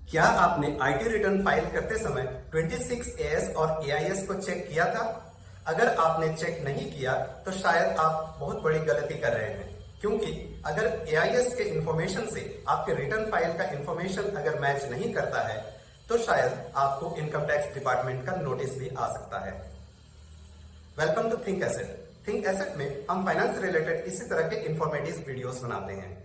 क्या आपने IT return file करते समय 26AS और एआईएस को चेक किया था? अगर आपने चेक नहीं किया तो शायद आप बहुत बड़ी गलती कर रहे हैं, क्योंकि अगर एआईएस के इंफॉर्मेशन से आपके रिटर्न फाइल का इंफॉर्मेशन अगर मैच नहीं करता है तो शायद आपको इनकम टैक्स डिपार्टमेंट का नोटिस भी आ सकता है। Welcome to Think Asset. Think Asset में हम फाइनेंस रिलेटेड इसी तरह के इंफॉर्मेटिव वीडियोस बनाते हैं।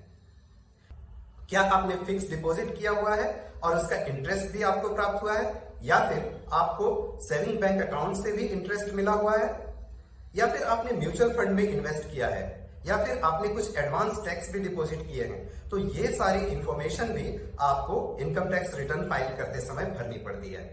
क्या आपने फिक्स डिपॉजिट किया हुआ है और उसका इंटरेस्ट भी आपको प्राप्त हुआ है, या फिर आपको सेविंग बैंक अकाउंट से भी इंटरेस्ट मिला हुआ है, या फिर आपने म्यूचुअल फंड में इन्वेस्ट किया है, या फिर आपने कुछ एडवांस टैक्स भी डिपॉजिट किए हैं, तो ये सारी इंफॉर्मेशन भी आपको इनकम टैक्स रिटर्न फाइल करते समय भरनी पड़ती है।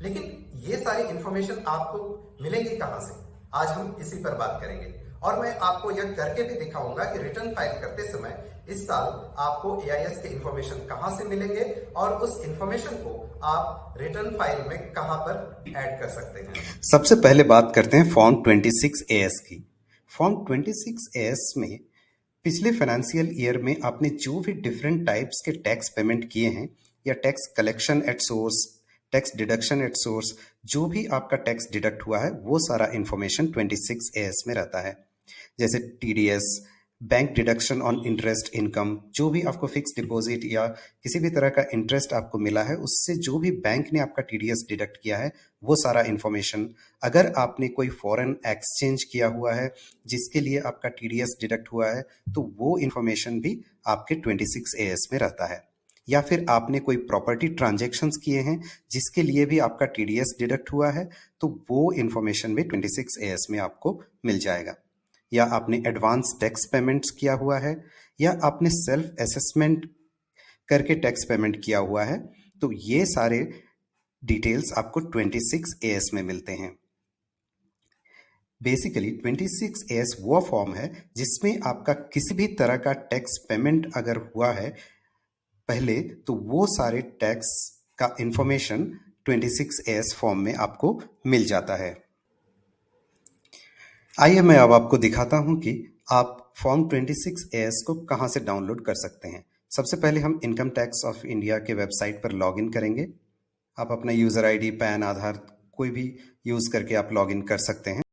लेकिन ये सारी इंफॉर्मेशन आपको मिलेगी कहां से? आज हम इसी पर बात करेंगे और मैं आपको यह करके भी दिखाऊंगा कि रिटर्न फाइल करते समय इस साल आपको एआईएस के इंफॉर्मेशन कहां से मिलेंगे और उस इंफॉर्मेशन को आप रिटर्न फाइल में कहां पर ऐड कर सकते हैं। सबसे पहले बात करते हैं फॉर्म 26AS की। फॉर्म 26AS में पिछले फाइनेंशियल ईयर में आपने जो भी डिफरेंट टाइप्स के टैक्स पेमेंट किए हैं या tax collection at source, tax deduction at source, जो भी आपका टैक्स डिडक्ट हुआ है वो सारा इंफॉर्मेशन 26AS में रहता है। जैसे TDS, bank deduction on interest income, जो भी आपको फिक्स डिपॉजिट या किसी भी तरह का इंटरेस्ट आपको मिला है उससे जो भी बैंक ने आपका टीडीएस डिडक्ट किया है वो सारा इंफॉर्मेशन। अगर आपने कोई फॉरेन एक्सचेंज किया हुआ है जिसके लिए आपका टीडीएस डिडक्ट हुआ है तो वो इंफॉर्मेशन भी आपके 26AS में रहता है। या फिर आपने कोई प्रॉपर्टी ट्रांजेक्शन्स किए हैं जिसके लिए भी आपका टीडीएस डिडक्ट हुआ है तो वो इंफॉर्मेशन भी 26AS में आपको मिल जाएगा। या आपने एडवांस टैक्स पेमेंट्स किया हुआ है या आपने सेल्फ असेसमेंट करके टैक्स पेमेंट किया हुआ है तो ये सारे डिटेल्स आपको 26AS में मिलते हैं। बेसिकली 26AS वो फॉर्म है जिसमें आपका किसी भी तरह का टैक्स पेमेंट अगर हुआ है पहले तो वो सारे टैक्स का इंफॉर्मेशन 26AS फॉर्म में आपको मिल जाता है। आइए मैं अब आपको दिखाता हूं कि आप फॉर्म 26AS को कहां से डाउनलोड कर सकते हैं। सबसे पहले हम इनकम टैक्स ऑफ इंडिया के वेबसाइट पर लॉगिन करेंगे। आप अपना यूजर आईडी, पैन, आधार कोई भी यूज करके आप लॉगिन कर सकते हैं।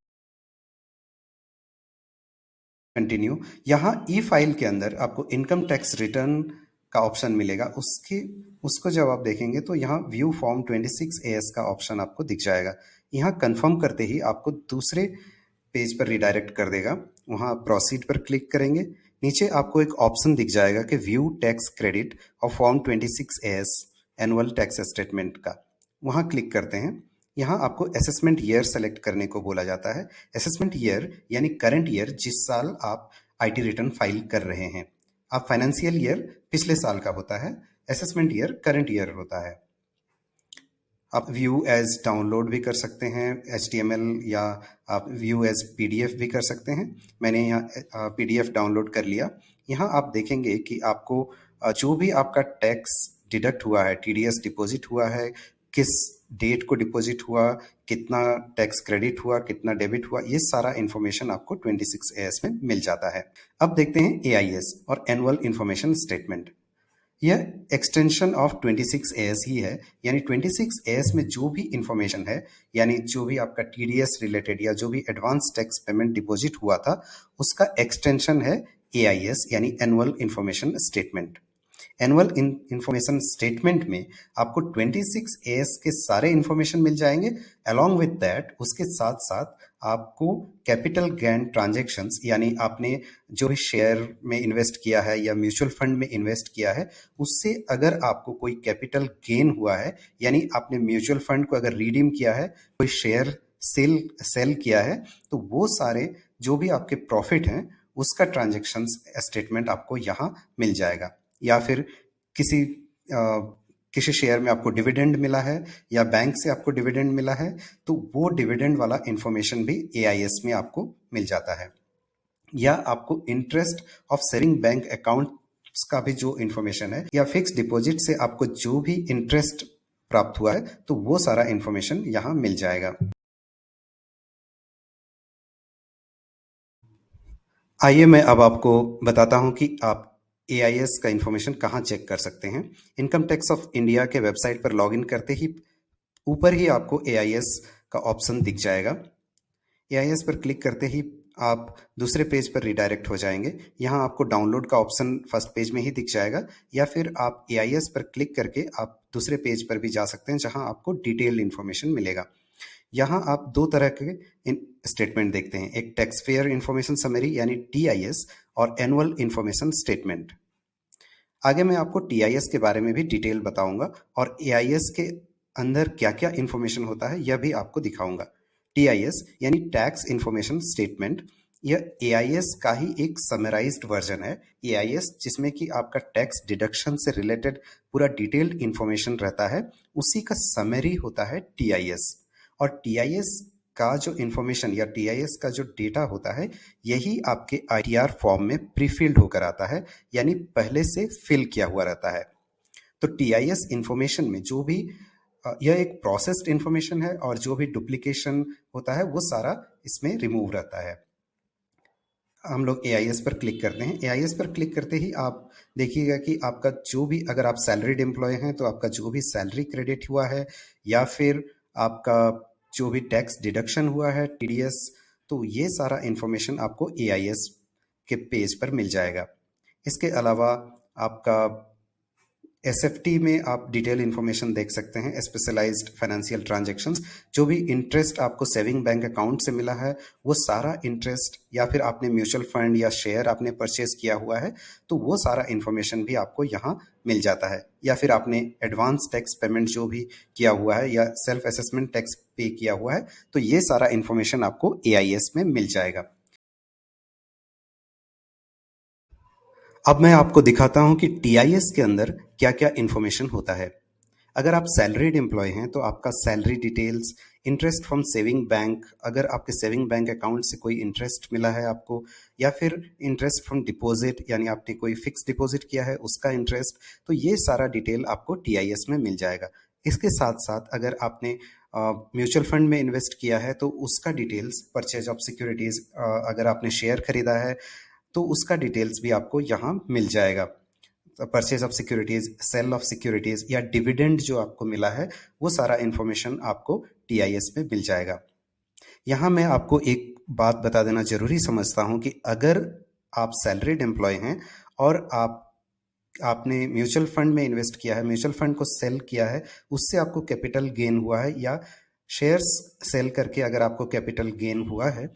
कंटिन्यू। यहाँ ई फाइल के अंदर आपको इनकम टैक्स रिटर्न का ऑप्शन मिलेगा। उसको जब आप देखेंगे तो यहाँ व्यू फॉर्म 26AS का ऑप्शन आपको दिख जाएगा। यहाँ कंफर्म करते ही आपको दूसरे पेज पर रिडायरेक्ट कर देगा। वहाँ प्रोसीड पर क्लिक करेंगे। नीचे आपको एक ऑप्शन दिख जाएगा कि व्यू टैक्स क्रेडिट और form 26AS annual tax statement का, वहाँ क्लिक करते हैं। यहाँ आपको असेसमेंट ईयर सेलेक्ट करने को बोला जाता है। असेसमेंट ईयर यानी करंट ईयर, जिस साल आप आईटी रिटर्न फाइल कर रहे हैं। आप फाइनेंशियल ईयर पिछले साल का होता है, असेसमेंट ईयर करंट ईयर होता है। आप व्यू एज डाउनलोड भी कर सकते हैं HTML, या आप व्यू एज PDF भी कर सकते हैं। मैंने यहाँ PDF डाउनलोड कर लिया। यहाँ आप देखेंगे कि आपको जो भी आपका टैक्स डिडक्ट हुआ है, TDS डिपॉजिट हुआ है, किस डेट को डिपॉजिट हुआ, कितना टैक्स क्रेडिट हुआ, कितना डेबिट हुआ, ये सारा इन्फॉर्मेशन आपको 26AS में मिल जाता है। अब देखते हैं AIS और एनुअल इन्फॉर्मेशन स्टेटमेंट। यह एक्सटेंशन ऑफ 26AS ही है, यानी 26AS में जो भी इंफॉर्मेशन है, यानी जो भी आपका TDS रिलेटेड या जो भी एडवांस टैक्स पेमेंट डिपॉजिट हुआ था उसका एक्सटेंशन है AIS यानी annual information statement. Annual information statement में आपको 26AS के सारे इंफॉर्मेशन मिल जाएंगे। अलॉन्ग विद दैट उसके साथ साथ आपको कैपिटल गेन ट्रांजैक्शंस, यानी आपने जो भी शेयर में इन्वेस्ट किया है या म्यूचुअल फंड में इन्वेस्ट किया है उससे अगर आपको कोई कैपिटल गेन हुआ है, यानी आपने म्यूचुअल फंड को अगर रिडीम किया है, कोई शेयर सेल किया है, तो वो सारे जो भी आपके प्रॉफिट हैं उसका ट्रांजैक्शन स्टेटमेंट आपको यहाँ मिल जाएगा। या फिर किसी शेयर में आपको डिविडेंड मिला है या बैंक से आपको डिविडेंड मिला है तो वो डिविडेंड वाला इंफॉर्मेशन भी AIS में आपको मिल जाता है। या आपको interest of saving bank accounts का भी जो इंफॉर्मेशन है, या फिक्स डिपॉजिट से आपको जो भी इंटरेस्ट प्राप्त हुआ है तो वो सारा इंफॉर्मेशन यहाँ मिल जाएगा। आइए मैं अब आपको बताता हूं कि आप AIS का इन्फॉर्मेशन कहाँ चेक कर सकते हैं। इनकम टैक्स ऑफ इंडिया के वेबसाइट पर लॉगिन करते ही ऊपर ही आपको AIS का ऑप्शन दिख जाएगा। AIS पर क्लिक करते ही आप दूसरे पेज पर रिडायरेक्ट हो जाएंगे। यहाँ आपको डाउनलोड का ऑप्शन फर्स्ट पेज में ही दिख जाएगा, या फिर आप AIS पर क्लिक करके आप दूसरे पेज पर भी जा सकते हैं जहाँ आपको डिटेल्ड इन्फॉर्मेशन मिलेगा। यहाँ आप दो तरह के स्टेटमेंट देखते हैं, एक टैक्स पेयर इन्फॉर्मेशन समरी यानी TIS और एनुअल इन्फॉर्मेशन स्टेटमेंट। आगे मैं आपको TIS के बारे में भी डिटेल बताऊंगा और AIS के अंदर क्या क्या इन्फॉर्मेशन होता है यह भी आपको दिखाऊंगा। TIS यानी टैक्स इन्फॉर्मेशन स्टेटमेंट, यह AIS का ही एक समराइज्ड वर्जन है। AIS जिसमें कि आपका टैक्स डिडक्शन से रिलेटेड पूरा डिटेल्ड इन्फॉर्मेशन रहता है, उसी का समरी होता है TIS। और TIS का जो इन्फॉर्मेशन या TIS का जो डेटा होता है, यही आपके ITR फॉर्म में प्रीफिल्ड होकर आता है, यानी पहले से फिल किया हुआ रहता है। तो TIS इन्फॉर्मेशन में जो भी यह एक प्रोसेस्ड इन्फॉर्मेशन है और जो भी डुप्लीकेशन होता है वो सारा इसमें रिमूव रहता है। हम लोग AIS पर क्लिक करते हैं। AIS पर क्लिक करते ही आप देखिएगा कि आपका जो भी, अगर आप सैलरीड एम्प्लॉय हैं तो आपका जो भी सैलरी क्रेडिट हुआ है या फिर आपका जो भी टैक्स डिडक्शन हुआ है TDS, तो ये सारा इन्फॉर्मेशन आपको AIS के पेज पर मिल जाएगा। इसके अलावा आपका SFT में आप डिटेल इन्फॉर्मेशन देख सकते हैं, स्पेशलाइज्ड फाइनेंशियल ट्रांजैक्शंस। जो भी इंटरेस्ट आपको सेविंग बैंक अकाउंट से मिला है वो सारा इंटरेस्ट, या फिर आपने म्यूचुअल फंड या शेयर आपने परचेज किया हुआ है तो वो सारा इन्फॉर्मेशन भी आपको यहाँ मिल जाता है। या फिर आपने एडवांस टैक्स पेमेंट जो भी किया हुआ है या सेल्फ असेसमेंट टैक्स पे किया हुआ है, तो ये सारा इन्फॉर्मेशन आपको AIS में मिल जाएगा। अब मैं आपको दिखाता हूं कि TIS के अंदर क्या क्या इन्फॉर्मेशन होता है। अगर आप सैलरीड एम्प्लॉय हैं तो आपका salary details, interest from saving bank, अगर आपके सेविंग बैंक अकाउंट से कोई इंटरेस्ट मिला है आपको, या फिर इंटरेस्ट फ्रॉम डिपॉजिट यानी आपने कोई फिक्स डिपॉजिट किया है उसका इंटरेस्ट, तो ये सारा डिटेल आपको TIS में मिल जाएगा। इसके साथ साथ अगर आपने म्यूचुअल फंड में इन्वेस्ट किया है तो उसका डिटेल्स, परचेज ऑफ सिक्योरिटीज, अगर आपने शेयर खरीदा है तो उसका डिटेल्स भी आपको यहाँ मिल जाएगा। Purchase of securities, sale of securities या डिविडेंड जो आपको मिला है वो सारा इन्फॉर्मेशन आपको TIS में मिल जाएगा। यहाँ मैं आपको एक बात बता देना जरूरी समझता हूँ कि अगर आप सैलरीड एम्प्लॉय हैं और आपने म्यूचुअल फंड में इन्वेस्ट किया है, म्यूचुअल फंड को सेल किया है, उससे आपको कैपिटल गेन हुआ है, या शेयर्स सेल करके अगर आपको कैपिटल गेन हुआ है,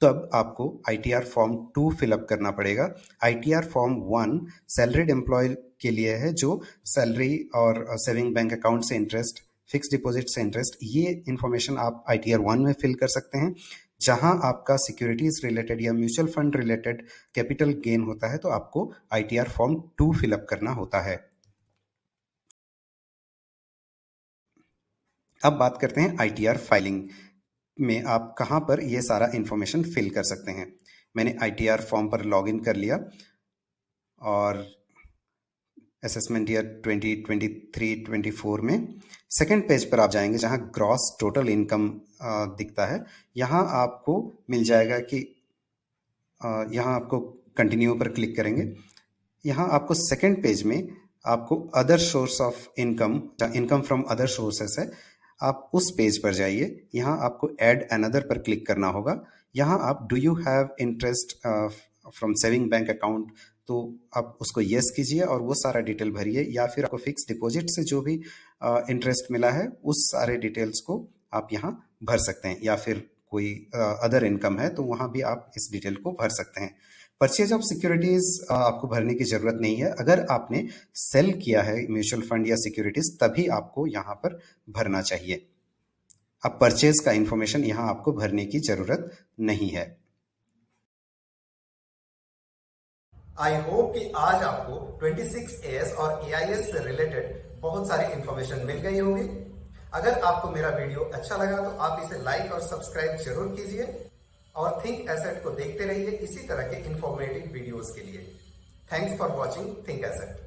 तब आपको ITR फॉर्म 2 फिलअप करना पड़ेगा। ITR फॉर्म 1 सैलरीड एम्प्लॉय के लिए है, जो सैलरी और सेविंग बैंक अकाउंट से इंटरेस्ट, फिक्स डिपॉजिट से इंटरेस्ट, ये इन्फॉर्मेशन आप ITR 1 में फिल कर सकते हैं। जहां आपका सिक्योरिटीज रिलेटेड या mutual fund related capital gain होता है तो आपको ITR फॉर्म 2 फिलअप करना होता है। अब बात करते हैं ITR फाइलिंग में आप कहाँ पर ये सारा इन्फॉर्मेशन फिल कर सकते हैं। मैंने ITR फॉर्म पर लॉगिन कर लिया और असेसमेंट ईयर 2023-24 में सेकंड पेज पर आप जाएंगे जहाँ ग्रॉस टोटल इनकम दिखता है। यहाँ आपको मिल जाएगा कि यहाँ आपको कंटिन्यू पर क्लिक करेंगे। यहाँ आपको सेकंड पेज में आपको other source of income, income from other sources है, आप उस पेज पर जाइए। यहाँ आपको ऐड अनदर पर क्लिक करना होगा। यहाँ आप do you have interest from saving bank account, तो आप उसको येस कीजिए और वो सारा डिटेल भरिए, या फिर आपको फिक्स डिपॉजिट से जो भी इंटरेस्ट मिला है उस सारे डिटेल्स को आप यहाँ भर सकते हैं, या फिर कोई अदर इनकम है तो वहाँ भी आप इस डिटेल को भर सकते हैं। परचेज ऑफ सिक्योरिटीज आपको भरने की जरूरत नहीं है। अगर आपने सेल किया है म्यूचुअल फंड या सिक्योरिटीज तभी आपको यहाँ पर भरना चाहिए। अब परचेज का इंफॉर्मेशन यहाँ आपको भरने की जरूरत नहीं है। आई होप कि आज आपको 26AS और AIS से रिलेटेड बहुत सारी इंफॉर्मेशन मिल गई होगी। अगर आपको मेरा वीडियो अच्छा लगा तो आप इसे लाइक और सब्सक्राइब जरूर कीजिए और थिंक एसेट को देखते रहिए इसी तरह के इंफॉर्मेटिव वीडियोस के लिए। Thanks for watching think asset.